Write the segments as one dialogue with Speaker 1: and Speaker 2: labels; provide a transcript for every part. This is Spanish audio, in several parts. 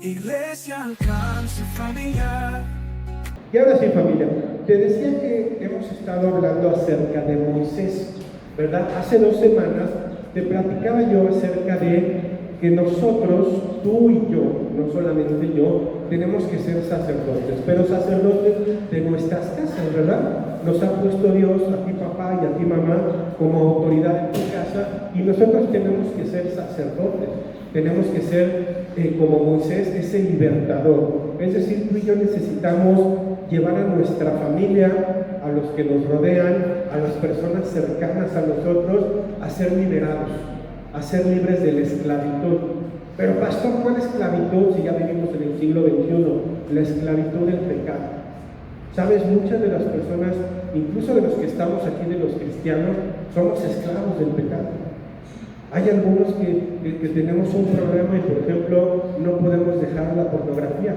Speaker 1: Iglesia Alcance Familiar.
Speaker 2: Y ahora sí, familia, te decía que hemos estado hablando acerca de Moisés, ¿verdad? Hace 2 semanas te platicaba yo acerca de que nosotros, tú y yo, no solamente yo, tenemos que ser sacerdotes, pero sacerdotes de nuestras casas, ¿verdad? Nos ha puesto Dios, a ti papá y a ti mamá, como autoridad en tu casa, y nosotros tenemos que ser sacerdotes, tenemos que ser como Moisés, ese libertador. Es decir, tú y yo necesitamos llevar a nuestra familia, a los que nos rodean, a las personas cercanas a nosotros, a ser liberados, a ser libres de la esclavitud. Pero pastor, ¿cuál esclavitud si ya vivimos en el siglo XXI? La esclavitud del pecado. Sabes, muchas de las personas, incluso de los que estamos aquí, de los cristianos, somos esclavos del pecado. Hay algunos que tenemos un problema y, por ejemplo, no podemos dejar la pornografía.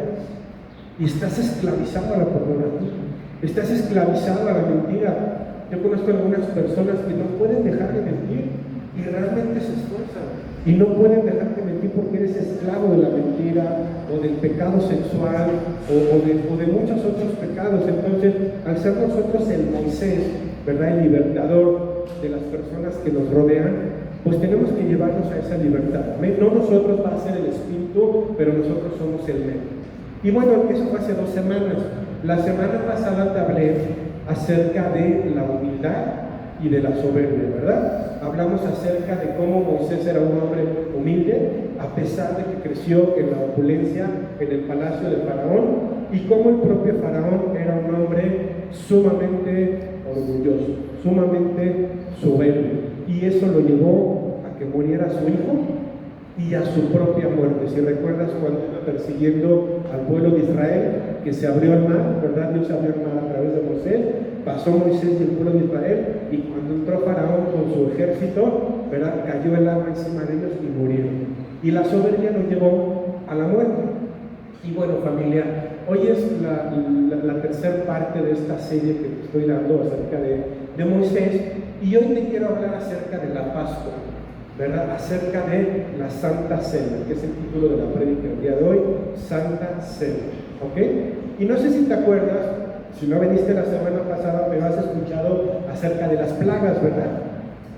Speaker 2: Y estás esclavizado a la pornografía, estás esclavizado a la mentira. Yo conozco algunas personas que no pueden dejar de mentir y realmente se esfuerzan. Y no pueden dejar de mentir porque eres esclavo de la mentira o del pecado sexual o de muchos otros pecados. Entonces, al ser nosotros el Moisés, ¿verdad?, el libertador de las personas que nos rodean, pues tenemos que llevarnos a esa libertad. No nosotros, va a ser el Espíritu, pero nosotros somos el medio. Y bueno, eso fue hace 2 semanas. La semana pasada te hablé acerca de la humildad y de la soberbia, ¿verdad? Hablamos acerca de cómo Moisés era un hombre humilde, a pesar de que creció en la opulencia, en el palacio de Faraón, y cómo el propio Faraón era un hombre sumamente orgulloso, sumamente soberbio. Y eso lo llevó a que muriera su hijo y a su propia muerte. Si recuerdas cuando iba persiguiendo al pueblo de Israel, que se abrió el mar, ¿verdad? Dios abrió el mar a través de Moisés, pasó Moisés y el pueblo de Israel, y cuando entró Faraón con su ejército, ¿verdad?, cayó el agua encima de ellos y murieron. Y la soberbia nos llevó a la muerte. Y bueno, familia, hoy es la tercera parte de esta serie que te estoy dando acerca de Moisés, y hoy te quiero hablar acerca de la Pascua, ¿verdad?, acerca de la Santa Cena, que es el título de la prédica del día de hoy, Santa Cena, ¿ok? Y no sé si te acuerdas, si no viniste la semana pasada, pero has escuchado acerca de las plagas, ¿verdad?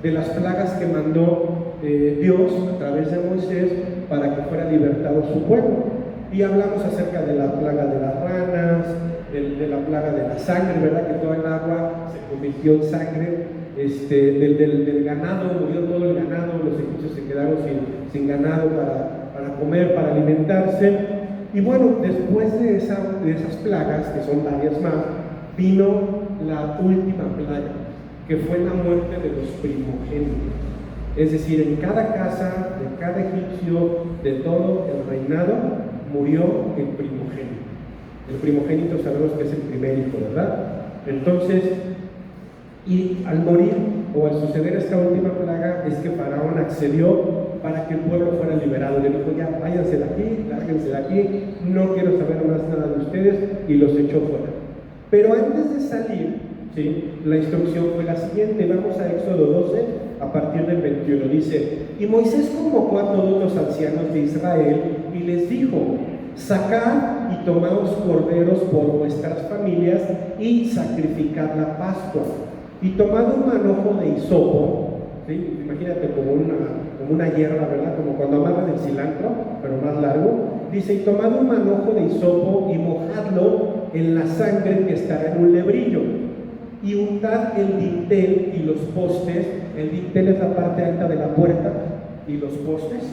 Speaker 2: De las plagas que mandó Dios a través de Moisés para que fuera libertado su pueblo. Y hablamos acerca de la plaga de las ranas, de la plaga de la sangre, ¿verdad?, que todo el agua se convirtió en sangre. Del ganado, murió todo el ganado, los egipcios se quedaron sin ganado para comer, para alimentarse. Y bueno, después de esas plagas, que son varias más, vino la última plaga, que fue la muerte de los primogénitos. Es decir, en cada casa, de cada egipcio, de todo el reinado, murió el primogénito. El primogénito sabemos que es el primer hijo, ¿verdad? Entonces, y al morir o al suceder esta última plaga es que Faraón accedió para que el pueblo fuera liberado. Le dijo: ya, váyanse de aquí, lárguense de aquí, no quiero saber más nada de ustedes, y los echó fuera. Pero antes de salir, ¿sí?, la instrucción fue la siguiente. Vamos a Éxodo 12, a partir del 21. Dice: y Moisés convocó a todos los ancianos de Israel y les dijo: sacad y tomaos corderos por vuestras familias y sacrificad la Pascua. Y tomad un manojo de hisopo, ¿sí?, imagínate como una hierba, ¿verdad?, como cuando amarran el cilantro, pero más largo. Dice: y tomad un manojo de hisopo y mojadlo en la sangre que estará en un lebrillo, y untad el dintel y los postes. El dintel es la parte alta de la puerta, y los postes.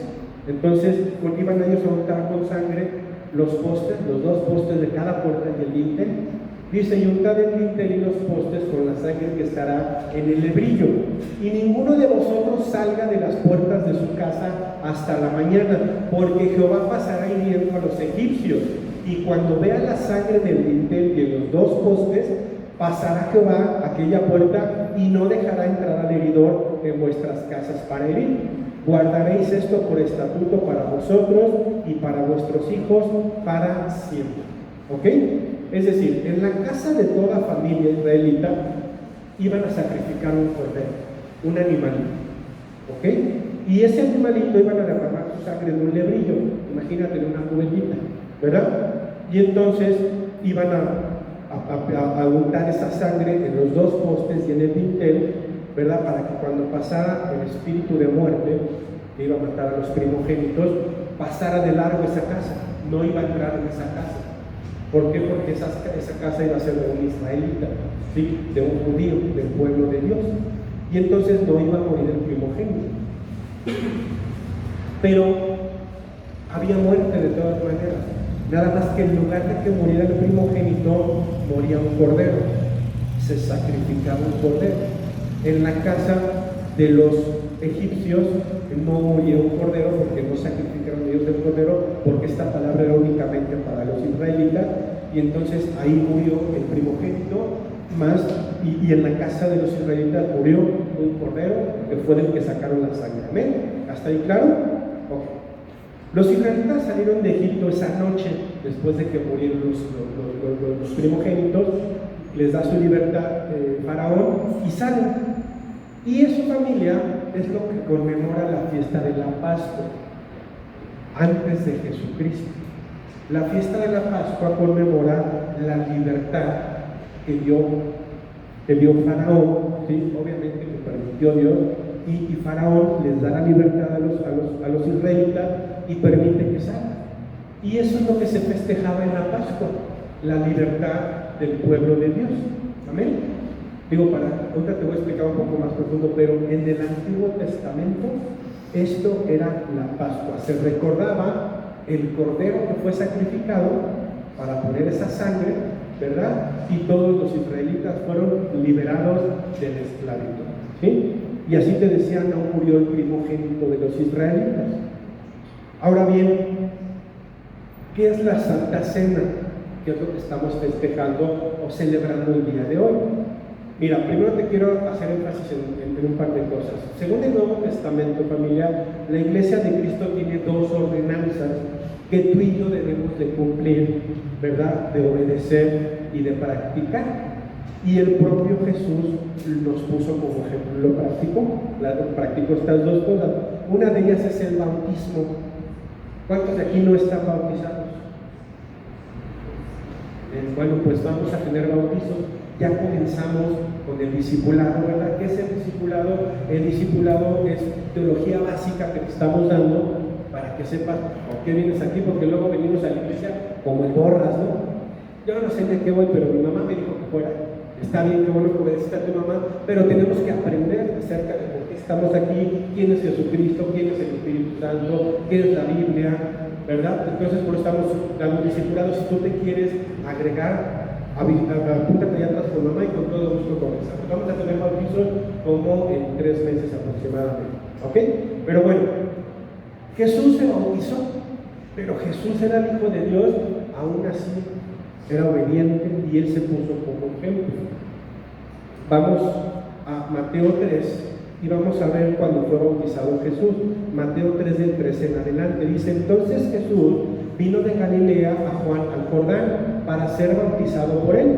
Speaker 2: Entonces, porque iban ellos a untar con sangre los postes, los 2 postes de cada puerta y el dintel. Dice: y untad el dintel y los postes con la sangre que estará en el lebrillo, y ninguno de vosotros salga de las puertas de su casa hasta la mañana, porque Jehová pasará hiriendo a los egipcios, y cuando vea la sangre del dintel y de los 2 postes, pasará Jehová aquella puerta y no dejará entrar al heridor en vuestras casas para herir. Guardaréis esto por estatuto para vosotros y para vuestros hijos para siempre. ¿Ok? Es decir, en la casa de toda familia israelita iban a sacrificar un cordero, un animalito, ¿ok? Y ese animalito iban a derramar su sangre en un lebrillo, imagínate, en una cubetita. ¿verdad? Y entonces iban a untar esa sangre en los dos postes y en el dintel, ¿verdad? Para que cuando pasara el espíritu de muerte, que iba a matar a los primogénitos, pasara de largo esa casa, no iba a entrar en esa casa. ¿Por qué? Porque esa casa iba a ser de un israelita, ¿sí? De un judío, del pueblo de Dios. Y entonces no iba a morir el primogénito. Pero había muerte de todas maneras. Nada más que en lugar de que muriera el primogénito, moría un cordero. Se sacrificaba un cordero. En la casa de los egipcios no murió un cordero porque no sacrificaron ellos el cordero, porque esta palabra era únicamente para los israelitas, y entonces ahí murió el primogénito más, y en la casa de los israelitas murió un cordero que fue del que sacaron la sangre. ¿Amén? ¿Hasta ahí claro? Ok. Los israelitas salieron de Egipto esa noche, después de que murieron los primogénitos, les da su libertad Faraón y salen. Y su familia es lo que conmemora la fiesta de la Pascua, antes de Jesucristo. La fiesta de la Pascua conmemora la libertad que dio Faraón, ¿sí? Obviamente que permitió Dios, y Faraón les da la libertad a los israelitas y permite que salgan. Y eso es lo que se festejaba en la Pascua, la libertad del pueblo de Dios. Amén. Digo, ahorita te voy a explicar un poco más profundo, pero en el Antiguo Testamento esto era la Pascua. Se recordaba el cordero que fue sacrificado para poner esa sangre, ¿verdad? Y todos los israelitas fueron liberados de la esclavitud, ¿sí? Y así te decía, no murió el primogénito de los israelitas. Ahora bien, ¿qué es la Santa Cena? ¿Qué es lo que estamos festejando o celebrando el día de hoy? Mira, primero te quiero hacer énfasis en un par de cosas. Según el Nuevo Testamento, familia, la Iglesia de Cristo tiene dos ordenanzas que tú y yo debemos de cumplir, ¿verdad? De obedecer y de practicar. Y el propio Jesús nos puso como ejemplo, lo practicó estas dos cosas. Una de ellas es el bautismo. ¿Cuántos de aquí no están bautizados? Bueno, pues vamos a tener bautizos. Ya comenzamos con el discipulado, ¿verdad? ¿Qué es el discipulado? El discipulado es teología básica que te estamos dando para que sepas por qué vienes aquí, porque luego venimos a la iglesia como el borras, ¿no? Yo no sé de qué voy, pero mi mamá me dijo que fuera. Está bien, que bueno que obedeciste a tu mamá, pero tenemos que aprender acerca de por qué estamos aquí, quién es Jesucristo, quién es el Espíritu Santo, qué es la Biblia, ¿verdad? Entonces, por eso estamos dando discipulado. Si tú te quieres agregar, apúntate ya atrás con mamá y con todo gusto comenzamos. Vamos a tener bautizos como en 3 meses aproximadamente, ¿ok? Pero bueno, Jesús se bautizó, pero Jesús era el Hijo de Dios, aún así era obediente y él se puso como ejemplo. Vamos a Mateo 3 y vamos a ver cuando fue bautizado Jesús. Mateo 3 del 13 en adelante dice: entonces Jesús vino de Galilea a Juan al Jordán para ser bautizado por él.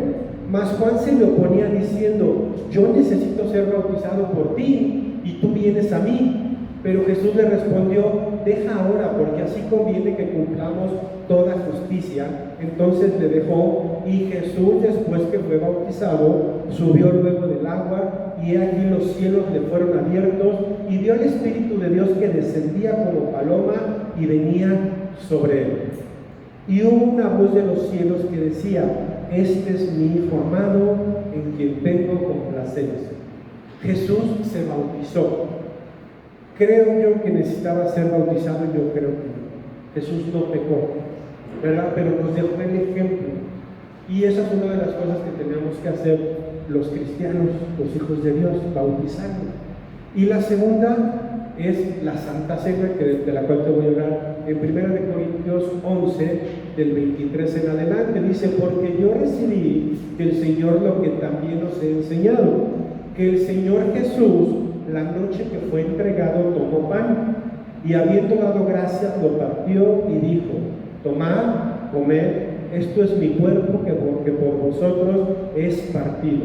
Speaker 2: Mas Juan se le oponía diciendo: yo necesito ser bautizado por ti y tú vienes a mí. Pero Jesús le respondió: deja ahora, porque así conviene que cumplamos toda justicia. Entonces le dejó, y Jesús, después que fue bautizado, subió luego del agua, y aquí los cielos le fueron abiertos, y vio el Espíritu de Dios que descendía como paloma y venía sobre él. Y hubo una voz de los cielos que decía: este es mi Hijo amado, en quien tengo complacencia. Jesús se bautizó. Creo yo que necesitaba ser bautizado, yo creo que no. Jesús no pecó, ¿verdad? Pero nos dejó el ejemplo. Y esa es una de las cosas que tenemos que hacer los cristianos, los hijos de Dios, bautizarnos. Y la segunda es la Santa Cena, de la cual te voy a hablar en 1 Corintios 11, del 23 en adelante. Dice: porque yo recibí del Señor lo que también os he enseñado, que el Señor Jesús, la noche que fue entregado, tomó pan, y habiendo dado gracias, lo partió y dijo: tomad, comed, esto es mi cuerpo que por vosotros es partido.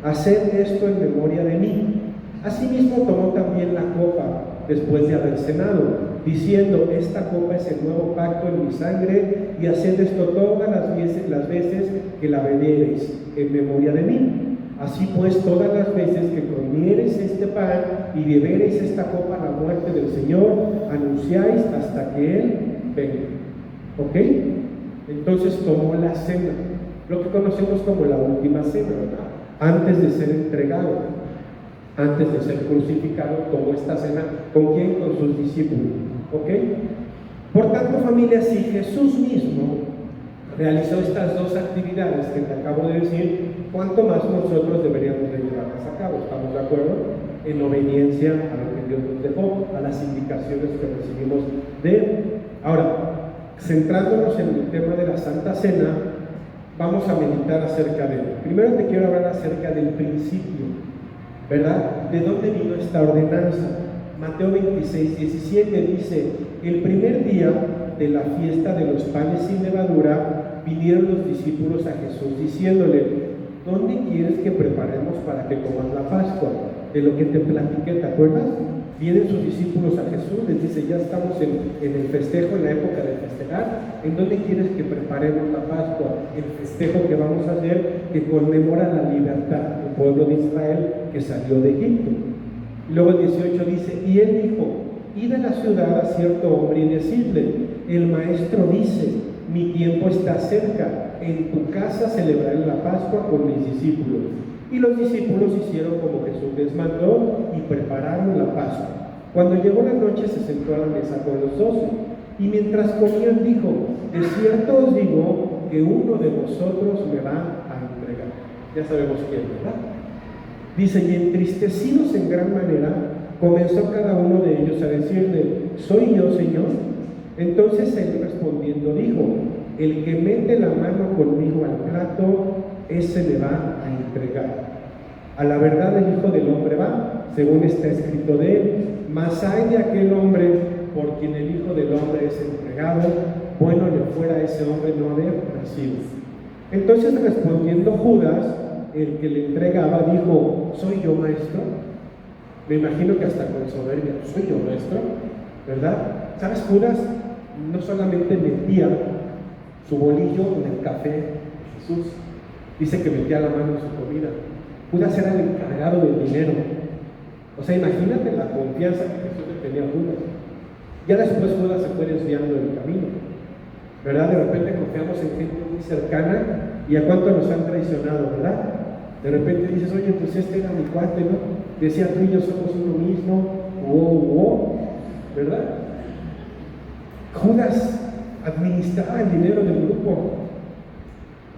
Speaker 2: Haced esto en memoria de mí. Asimismo tomó también la copa después de haber cenado, diciendo: esta copa es el nuevo pacto en mi sangre, y haced esto todas las veces que la bebiereis, en memoria de mí. Así pues, todas las veces que comiereis este pan y bebereis esta copa, la muerte del Señor anunciáis hasta que Él venga. ¿Ok? Entonces tomó la cena, lo que conocemos como la última cena, ¿verdad? Antes de ser entregado, antes de ser crucificado, tomó esta cena. ¿Con quién? Con sus discípulos. ¿Ok? Por tanto, familia, si Jesús mismo realizó estas dos actividades que te acabo de decir, ¿cuánto más nosotros deberíamos de llevarlas a cabo? ¿Estamos de acuerdo? En obediencia a lo que Dios nos dejó, a las indicaciones que recibimos de Él. Ahora, centrándonos en el tema de la Santa Cena, vamos a meditar acerca de él. Primero te quiero hablar acerca del principio, ¿verdad? ¿De dónde vino esta ordenanza? Mateo 26, 17 dice: el primer día de la fiesta de los panes sin levadura, vinieron los discípulos a Jesús diciéndole: ¿dónde quieres que preparemos para que comas la Pascua? De lo que te platiqué, ¿te acuerdas? Vienen sus discípulos a Jesús, les dice: ya estamos en el festejo, en la época de festejar. ¿En dónde quieres que preparemos la Pascua? El festejo que vamos a hacer, que conmemora la libertad del pueblo de Israel que salió de Egipto. Luego el 18 dice: y él dijo: id a la ciudad a cierto hombre y decidle: el maestro dice, mi tiempo está cerca, en tu casa celebraré la Pascua con mis discípulos. Y los discípulos hicieron como Jesús les mandó y prepararon la Pascua. Cuando llegó la noche, se sentó a la mesa con los 12, y mientras comían dijo: de cierto os digo que uno de vosotros me va a entregar. Ya sabemos quién, ¿verdad? Dice: y entristecidos en gran manera, comenzó cada uno de ellos a decirle: ¿soy yo, Señor? Entonces él respondiendo dijo: el que mete la mano conmigo al plato, ese le va a entregar. A la verdad el Hijo del Hombre va, según está escrito de él, mas hay de aquel hombre por quien el Hijo del Hombre es entregado, bueno le fuera a ese hombre no haber nacido. Entonces respondiendo Judas, el que le entregaba, dijo: ¿soy yo, maestro? Me imagino que hasta con soberbia: ¿soy yo, maestro? ¿Verdad? ¿Sabes? Judas no solamente metía su bolillo en el café de Jesús, dice que metía la mano en su comida. Judas era el encargado del dinero. O sea, imagínate la confianza que Jesús le tenía a Judas. Ya después Judas se fue desviando del camino, ¿verdad? De repente confiamos en gente muy cercana, y a cuánto nos han traicionado, ¿verdad? De repente dices: oye, pues este era mi cuate, ¿no? Decía: tú y yo somos uno mismo, ¿verdad? Judas administraba el dinero del grupo.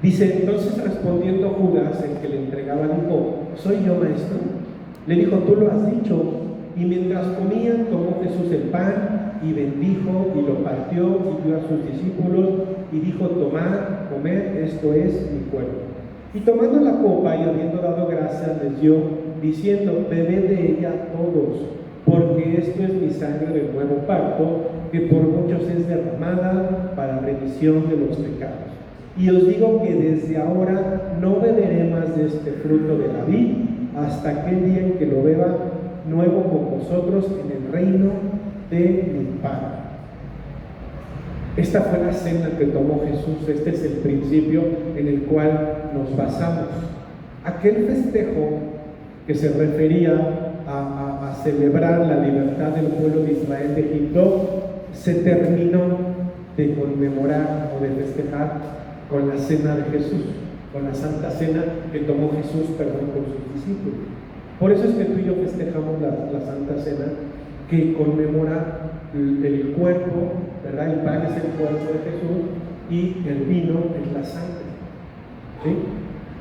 Speaker 2: Dice: entonces respondiendo Judas, el que le entregaba, dijo: ¿soy yo, maestro? Le dijo: tú lo has dicho. Y mientras comían, tomó Jesús el pan y bendijo y lo partió y dio a sus discípulos y dijo: tomad, comed, esto es mi cuerpo. Y tomando la copa y habiendo dado gracias, les dio, diciendo: bebed de ella todos, porque esto es mi sangre del nuevo pacto, que por muchos es derramada para remisión de los pecados. Y os digo que desde ahora no beberé más de este fruto de la vid, hasta aquel día en que lo beba nuevo con vosotros en el reino de mi Padre. Esta fue la cena que tomó Jesús. Este es el principio en el cual nos basamos. Aquel festejo que se refería a celebrar la libertad del pueblo de Israel de Egipto, se terminó de conmemorar o de festejar con la cena de Jesús, con la Santa Cena que tomó Jesús, con sus discípulos. Por eso es que tú y yo festejamos la Santa Cena, que conmemora el cuerpo, ¿verdad? El pan es el cuerpo de Jesús y el vino es la sangre, ¿sí?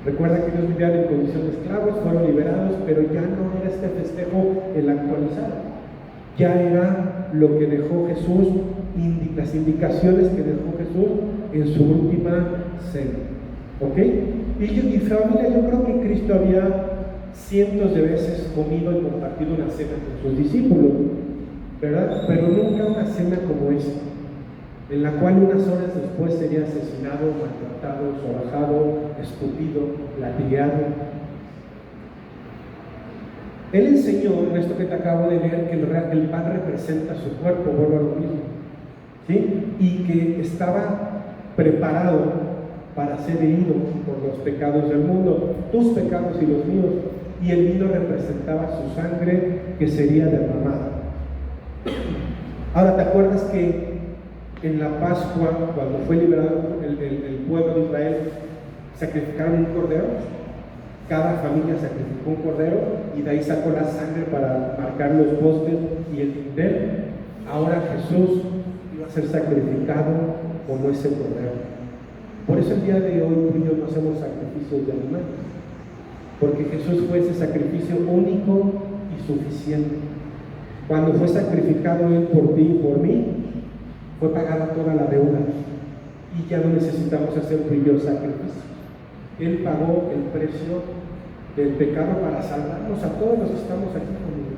Speaker 2: Recuerda que ellos vivían en condición de esclavos, fueron liberados, pero ya no era este festejo el actualizado. Ya era lo que dejó Jesús, las indicaciones que dejó Jesús en su última cena. ¿Ok? Y familia, yo creo que Cristo había cientos de veces comido y compartido una cena con sus discípulos, ¿verdad? Pero nunca una cena como esta, en la cual unas horas después sería asesinado, maltratado, sobajado, escupido, latigado. Él enseñó en esto que te acabo de leer que el pan representa su cuerpo, vuelvo a lo mismo, ¿sí? Y que estaba preparado para ser herido por los pecados del mundo, tus pecados y los míos, y el vino representaba su sangre que sería derramada. Ahora, ¿te acuerdas que en la Pascua, cuando fue liberado el pueblo de Israel, sacrificaron un cordero? Cada familia sacrificó un cordero y de ahí sacó la sangre para marcar los postes y el dintel. Ahora Jesús iba a ser sacrificado como ese cordero. Por eso el día de hoy tú y yo no hacemos sacrificios de animales, porque Jesús fue ese sacrificio único y suficiente. Cuando fue sacrificado Él por ti y por mí, fue pagada toda la deuda y ya no necesitamos hacer tú y yo sacrificios. Él pagó el precio del pecado para salvarnos a todos los que estamos aquí conmigo.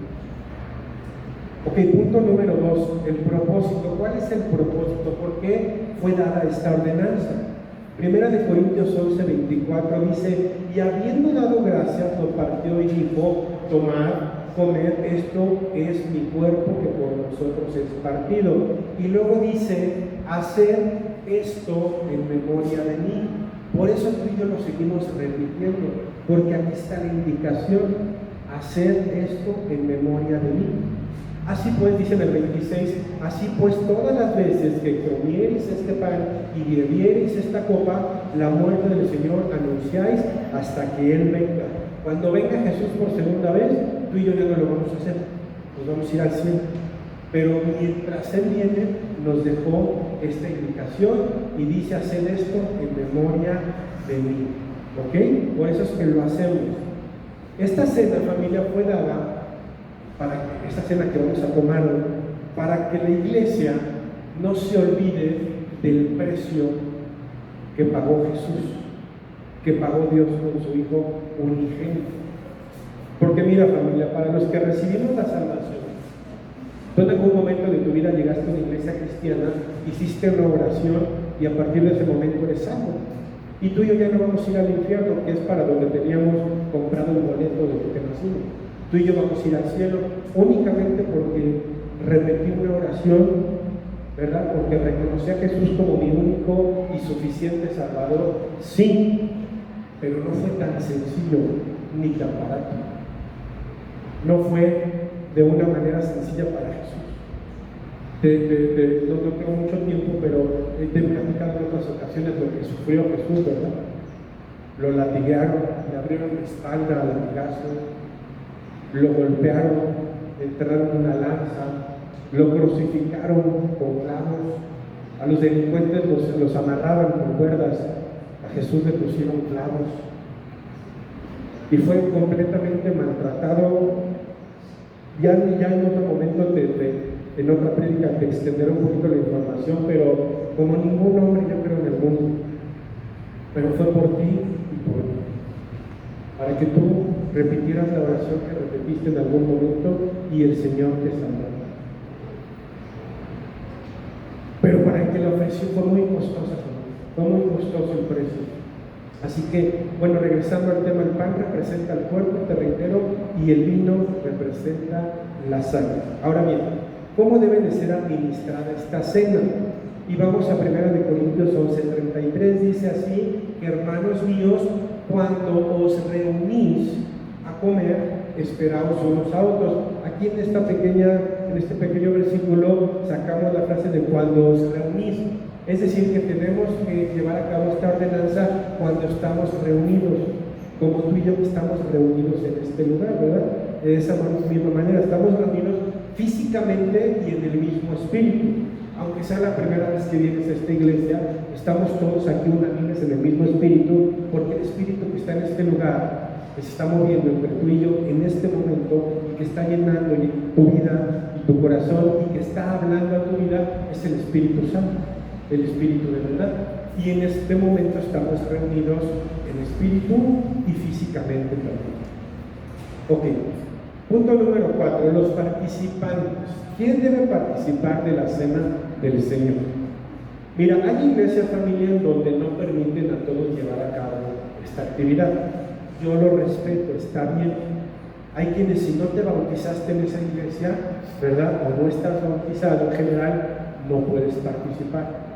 Speaker 2: Ok, punto número 2, el propósito. ¿Cuál es el propósito? ¿Por qué fue dada esta ordenanza? Primera de Corintios 11:24 dice: y habiendo dado gracias, lo partió y dijo: tomad, comed, esto es mi cuerpo que por nosotros es partido. Y luego dice: haced esto en memoria de mí. Por eso tú y yo lo seguimos repitiendo, porque aquí está la indicación: hacer esto en memoria de mí. Así pues, dice en el 26, así pues todas las veces que comiereis este pan y bebiereis esta copa, la muerte del Señor anunciáis hasta que Él venga. Cuando venga Jesús por segunda vez, tú y yo ya no lo vamos a hacer, nos vamos a ir al cielo. Pero mientras Él viene, nos dejó esta indicación y dice: haced esto en memoria de mí. ¿Ok? Por eso es que lo hacemos. Esta cena, familia, fue dada esta cena que vamos a tomar, para que la iglesia no se olvide del precio que pagó Jesús, que pagó Dios con su Hijo unigénito. Porque mira, familia, para los que recibimos la salvación, tú en algún momento de tu vida llegaste a una iglesia cristiana, hiciste una oración y a partir de ese momento eres salvo. Y tú y yo ya no vamos a ir al infierno, que es para donde teníamos comprado el boleto desde que nacimos. Tú y yo vamos a ir al cielo únicamente porque repetí una oración, ¿verdad? Porque reconocí a Jesús como mi único y suficiente Salvador. Sí, pero no fue tan sencillo ni tan barato. No fue de una manera sencilla para Jesús. No tengo mucho tiempo, pero te he platicado en otras ocasiones lo que sufrió Jesús, ¿verdad? Lo latiguearon, le abrieron la espalda a latigazos, lo golpearon, le enterraron una lanza, lo crucificaron con clavos, a los delincuentes los amarraban con cuerdas, a Jesús le pusieron clavos y fue completamente maltratado. Ya en otro momento, en otra prédica, te extenderé un poquito la información, pero como ningún hombre yo creo en el mundo, pero fue por ti y por mí, para que tú repitieras la oración que repetiste en algún momento y el Señor te salvó. Pero para el que la ofreció fue muy costosa, fue muy costoso el precio. Así que, bueno, regresando al tema, el pan representa el cuerpo, te reitero, y el vino representa la sangre. Ahora bien, ¿cómo debe de ser administrada esta cena? Y vamos a 1 Corintios 11:33, dice así: que hermanos míos, cuando os reunís a comer, esperaos unos a otros. Aquí en este pequeño versículo sacamos la frase de cuando os reunís. Es decir, que tenemos que llevar a cabo esta ordenanza cuando estamos reunidos, como tú y yo estamos reunidos en este lugar, ¿verdad? De esa misma manera, estamos reunidos físicamente y en el mismo espíritu. Aunque sea la primera vez que vienes a esta iglesia, estamos todos aquí unánimes en el mismo espíritu, porque el espíritu que está en este lugar, que se está moviendo entre tú y yo en este momento, y que está llenando tu vida y tu corazón, y que está hablando a tu vida, es el Espíritu Santo, el Espíritu de verdad. Y en este momento estamos reunidos en espíritu y físicamente también. Ok, punto número 4, los participantes. ¿Quién debe participar de la cena del Señor? Mira, hay iglesias, familia, en donde no permiten a todos llevar a cabo esta actividad. Yo lo respeto, está bien, Hay quienes, si no te bautizaste en esa iglesia, ¿verdad? O no estás bautizado en general, no puedes participar.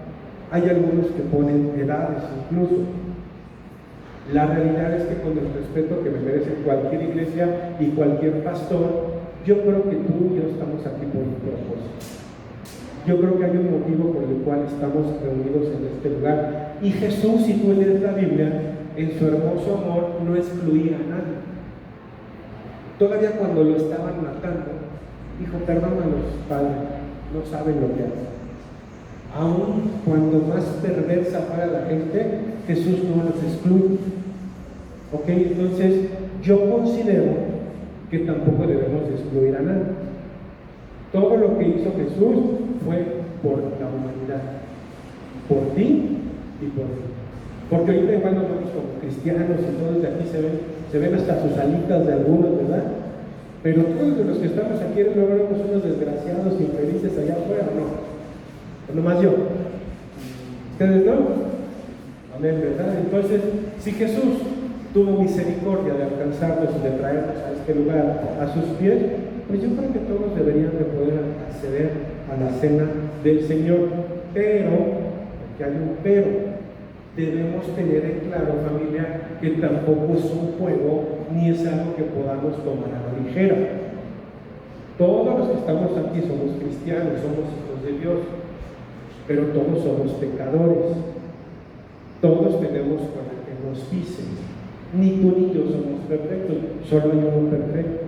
Speaker 2: Hay algunos que ponen edades incluso. La realidad es que, con el respeto que me merece cualquier iglesia y cualquier pastor, yo creo que tú y yo estamos aquí por un propósito. Yo creo que hay un motivo por el cual estamos reunidos en este lugar. Y Jesús, si tú lees la Biblia, en su hermoso amor no excluía a nadie. Todavía cuando lo estaban matando, dijo: perdónalos, Padre, no saben lo que hacen. Aún cuando más perversa fuera la gente, Jesús no los excluye. ¿Ok? Entonces, yo considero que tampoco debemos excluir a nadie. Todo lo que hizo Jesús fue por la humanidad, por ti y por mí. Porque ahorita igual nos vemos como cristianos y todos de aquí se ven hasta sus alitas de algunos, ¿verdad? Pero todos los que estamos aquí luego vemos unos desgraciados infelices allá afuera, ¿o no? ¿O nomás yo? ¿Ustedes no? Amén, ¿verdad? Entonces, si Jesús tuvo misericordia de alcanzarnos y de traernos a este lugar, a sus pies, pues yo creo que todos deberían de poder acceder a la cena del Señor. Pero, porque hay un pero, debemos tener en claro, familia, que tampoco es un juego ni es algo que podamos tomar a la ligera. Todos los que estamos aquí somos cristianos, somos hijos de Dios, pero todos somos pecadores. Todos tenemos con el que nos pisen. Ni tú ni yo somos perfectos, solo hay uno perfecto.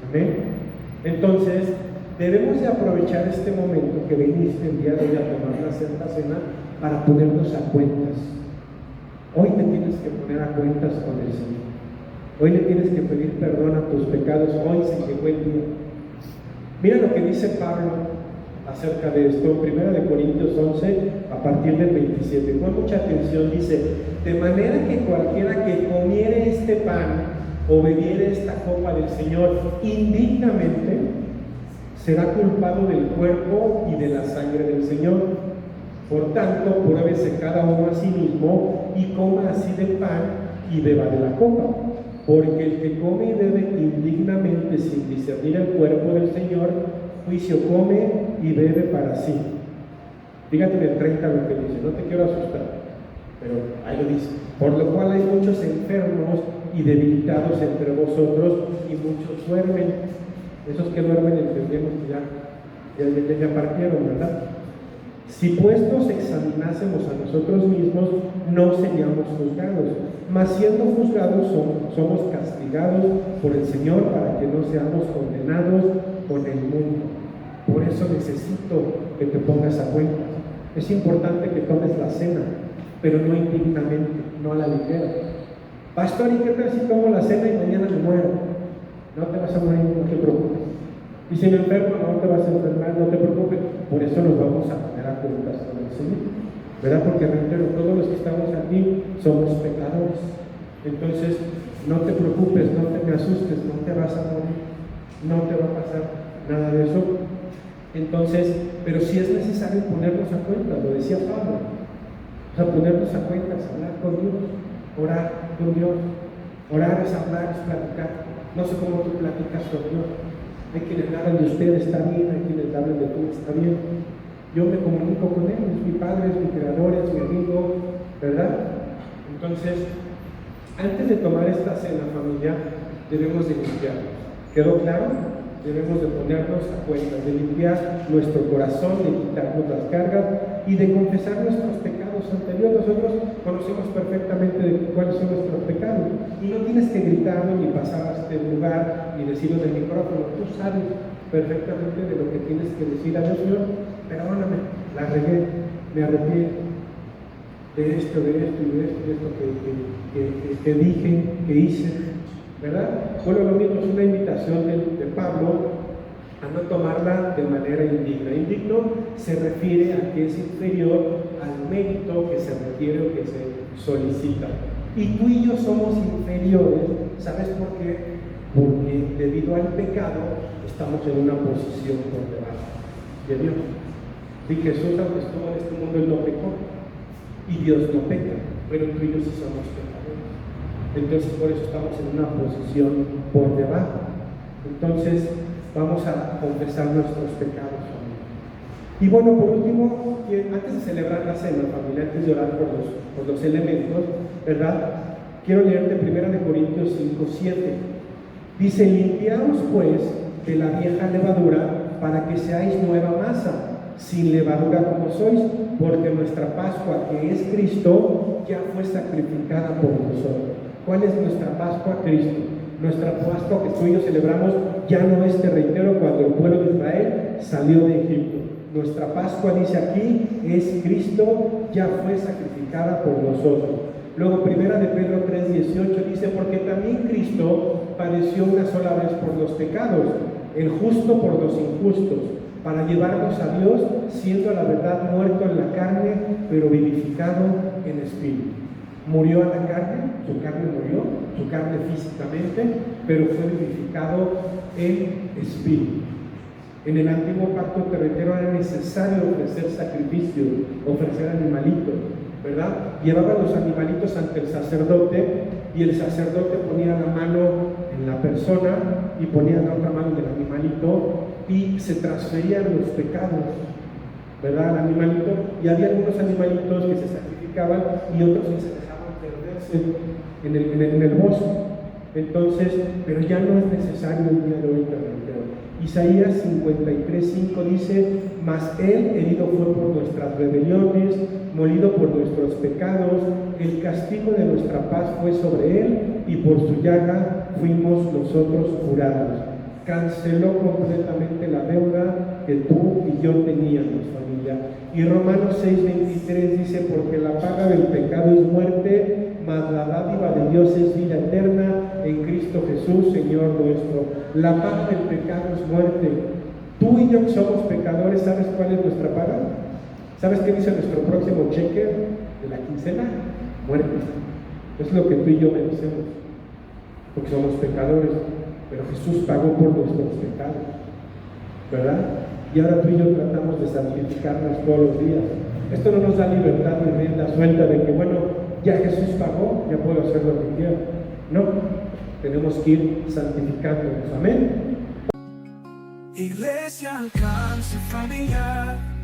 Speaker 2: Amén. Entonces, debemos de aprovechar este momento que viniste el día de hoy a tomar la Santa Cena para ponernos a cuentas. Hoy te tienes que poner a cuentas con el Señor. Hoy le tienes que pedir perdón a tus pecados. Hoy se llegó el día. Mira lo que dice Pablo acerca de esto, 1 Corintios 11, a partir del 27. Pon mucha atención, dice: de manera que cualquiera que comiere este pan o bebiere esta copa del Señor indignamente, será culpado del cuerpo y de la sangre del Señor. Por tanto, pruébese cada uno a sí mismo y coma así del pan y beba de la copa. Porque el que come y bebe indignamente sin discernir el cuerpo del Señor, juicio come y bebe para sí. Fíjate en el 30 lo que dice, no te quiero asustar, pero ahí lo dice: por lo cual hay muchos enfermos y debilitados entre vosotros, y muchos duermen. Esos que duermen entendemos que ya partieron, ¿verdad? Si pues nos examinásemos a nosotros mismos, no seríamos juzgados, mas siendo juzgados somos castigados por el Señor, para que no seamos condenados con el mundo. Por eso necesito que te pongas a cuenta. Es importante que tomes la cena, pero no indignamente, no a la ligera. Pastor, ¿y qué tal si tomo la cena y mañana me muero? No te vas a morir, no te preocupes. Y si me enfermo, no te vas a enfermar, no te preocupes. Por eso nos vamos a poner a cuentas con el Señor, ¿verdad? Porque reitero, todos los que estamos aquí somos pecadores. Entonces, no te preocupes, no te me asustes, no te vas a morir, no te va a pasar nada de eso. Entonces, pero sí es necesario ponernos a cuentas, lo decía Pablo. O sea, ponernos a cuentas, hablar con Dios, orar con Dios. Orar es hablar, es platicar. No sé cómo tú platicas con Dios. Hay quienes hablan de usted, está bien; hay quienes hablan de tú, está bien. Yo me comunico con Él, es mi Padre, es mi Creador, es mi amigo, ¿verdad? Entonces, antes de tomar esta cena, familia, debemos de limpiarnos. ¿Quedó claro? Debemos de ponernos a cuenta, de limpiar nuestro corazón, de quitarnos las cargas y de confesar nuestros pecados ante Dios. Nosotros conocemos perfectamente cuáles son nuestros pecados, y no tienes que gritarlo ni pasar a este lugar ni decirlo del micrófono. Tú sabes perfectamente de lo que tienes que decir a Dios: Señor, perdóname, la regué, me arrepiento de esto y de esto que dije, que hice, ¿verdad? Bueno, lo mismo es una invitación de Pablo a no tomarla de manera indigna. Indigno se refiere a que es inferior al mérito que se requiere o que se solicita. Y tú y yo somos inferiores. ¿Sabes por qué? Porque debido al pecado estamos en una posición por debajo de Dios. Y Jesús, aunque estuvo en este mundo, Él no pecó, y Dios no peca, pero tú y yo sí somos pecadores. Entonces por eso estamos en una posición por debajo. Entonces vamos a confesar nuestros pecados, familia. Y bueno, por último, antes de celebrar la cena, familia, antes de orar por los elementos, ¿verdad? Quiero leerte 1 Corintios 5:7. Dice: limpiaos pues de la vieja levadura para que seáis nueva masa, sin levadura como sois, porque nuestra Pascua, que es Cristo, ya fue sacrificada por nosotros. ¿Cuál es nuestra Pascua? Cristo. Nuestra Pascua que tú y yo celebramos ya no es, te reitero, cuando el pueblo de Israel salió de Egipto. Nuestra Pascua, dice aquí, es Cristo, ya fue sacrificada por nosotros. Luego 1 de Pedro 3:18 dice: porque también Cristo padeció una sola vez por los pecados, el justo por los injustos, para llevarnos a Dios, siendo a la verdad muerto en la carne, pero vivificado en espíritu. Murió en la carne, su carne murió, su carne físicamente, pero fue vivificado en espíritu. En el antiguo pacto terrenero era necesario ofrecer sacrificios, ofrecer animalitos, ¿verdad? Llevaban los animalitos ante el sacerdote y el sacerdote ponía la mano en la persona y ponía la otra mano del animalito y se transferían los pecados, ¿verdad? Al animalito, y había algunos animalitos que se sacrificaban y otros que se dejaban perderse en el bosque. Entonces, pero ya no es necesario el día de hoy terrenero. Isaías 53:5 dice: mas él herido fue por nuestras rebeliones, molido por nuestros pecados, el castigo de nuestra paz fue sobre él, y por su llaga fuimos nosotros curados. Canceló completamente la deuda que tú y yo teníamos, familia. Y Romanos 6:23 dice: porque la paga del pecado es muerte, mas la dádiva de Dios es vida eterna en Cristo Jesús, Señor nuestro. La paga del pecado es muerte. Tú y yo que somos pecadores, ¿sabes cuál es nuestra paga? ¿Sabes qué dice nuestro próximo cheque de la quincena? Muerte. Es lo que tú y yo merecemos, porque somos pecadores, pero Jesús pagó por nuestros pecados, ¿verdad? Y ahora tú y yo tratamos de santificarnos todos los días. Esto no nos da libertad ni rienda suelta de que, bueno, ya Jesús pagó, ya puedo hacer lo que quiero. No, tenemos que ir santificándonos. Amén.
Speaker 1: Iglesia Alcance Familiar.